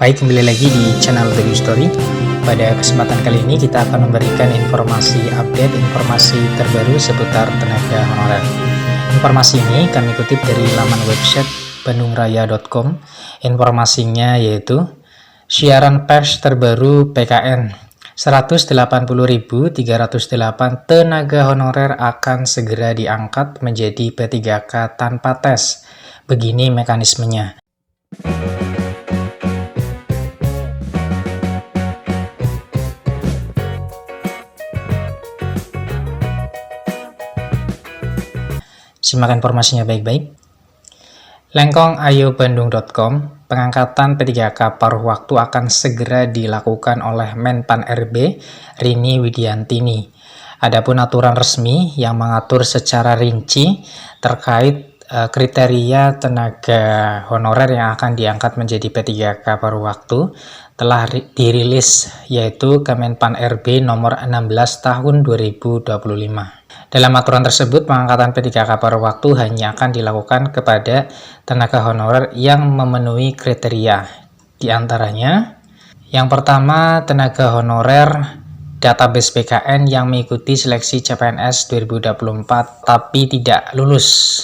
Baik, kembali lagi di channel The Story. Pada kesempatan kali ini kita akan memberikan informasi informasi terbaru seputar tenaga honorer. Informasi ini kami kutip dari laman website bandungraya.com. Informasinya yaitu siaran pers terbaru PKN 180.308 tenaga honorer akan segera diangkat menjadi P3K tanpa tes. Begini mekanismenya. Simak informasinya baik-baik. Lengkong.ayo.bandung.com, pengangkatan P3K paruh waktu akan segera dilakukan oleh Menpan RB Rini Widiantini. Adapun aturan resmi yang mengatur secara rinci terkait kriteria tenaga honorer yang akan diangkat menjadi P3K paruh waktu telah dirilis, yaitu Kemenpan RB nomor 16 tahun 2025. Dalam aturan tersebut, pengangkatan P3K paruh waktu hanya akan dilakukan kepada tenaga honorer yang memenuhi kriteria. Di antaranya, yang pertama, tenaga honorer database PKN yang mengikuti seleksi CPNS 2024 tapi tidak lulus.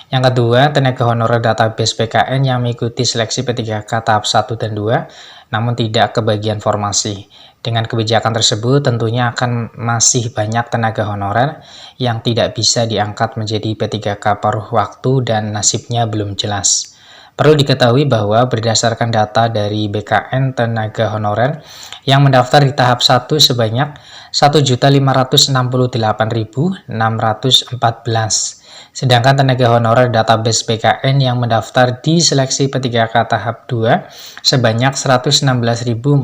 Yang kedua, tenaga honorer database PKN yang mengikuti seleksi P3K tahap 1 dan 2 namun tidak kebagian formasi. Dengan kebijakan tersebut tentunya akan masih banyak tenaga honorer yang tidak bisa diangkat menjadi P3K paruh waktu dan nasibnya belum jelas. Perlu diketahui bahwa berdasarkan data dari BKN tenaga honorer yang mendaftar di tahap 1 sebanyak 1.568.614. Sedangkan tenaga honorer database BKN yang mendaftar di seleksi P3K tahap 2 sebanyak 116.498.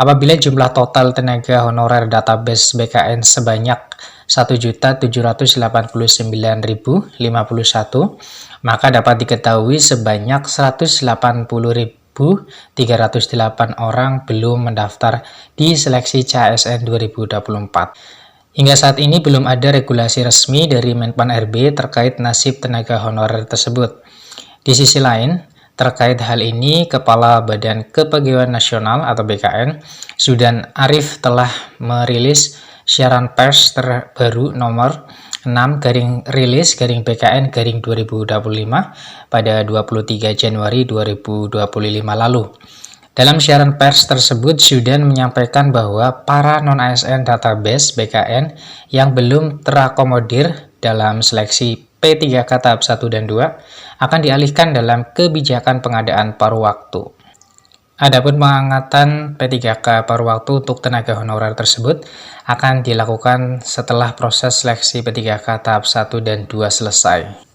Apabila jumlah total tenaga honorer database BKN sebanyak 1.789.051, maka dapat diketahui sebanyak 180.308 orang belum mendaftar di seleksi CASN 2024. Hingga saat ini belum ada regulasi resmi dari Menpan RB terkait nasib tenaga honorer tersebut. Di sisi lain, terkait hal ini, Kepala Badan Kepegawaian Nasional atau BKN, Zudan Arif telah merilis siaran pers terbaru nomor 6/rilis/BKN/2025 pada 23 Januari 2025 lalu. Dalam siaran pers tersebut, Zudan menyampaikan bahwa para non-ASN database BKN yang belum terakomodir dalam seleksi P3K tahap 1 dan 2 akan dialihkan dalam kebijakan pengadaan paruh waktu. Adapun pengangkatan P3K paruh waktu untuk tenaga honorer tersebut akan dilakukan setelah proses seleksi P3K tahap 1 dan 2 selesai.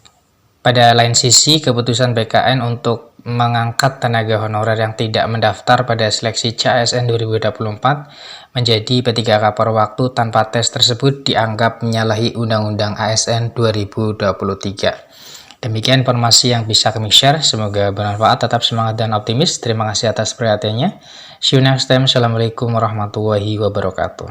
Pada lain sisi, keputusan BKN untuk mengangkat tenaga honorer yang tidak mendaftar pada seleksi CASN 2024 menjadi P3K paruh waktu tanpa tes tersebut dianggap menyalahi Undang-Undang ASN 2023. Demikian informasi yang bisa kami share, semoga bermanfaat, tetap semangat dan optimis. Terima kasih atas perhatiannya. See you next time. Assalamualaikum warahmatullahi wabarakatuh.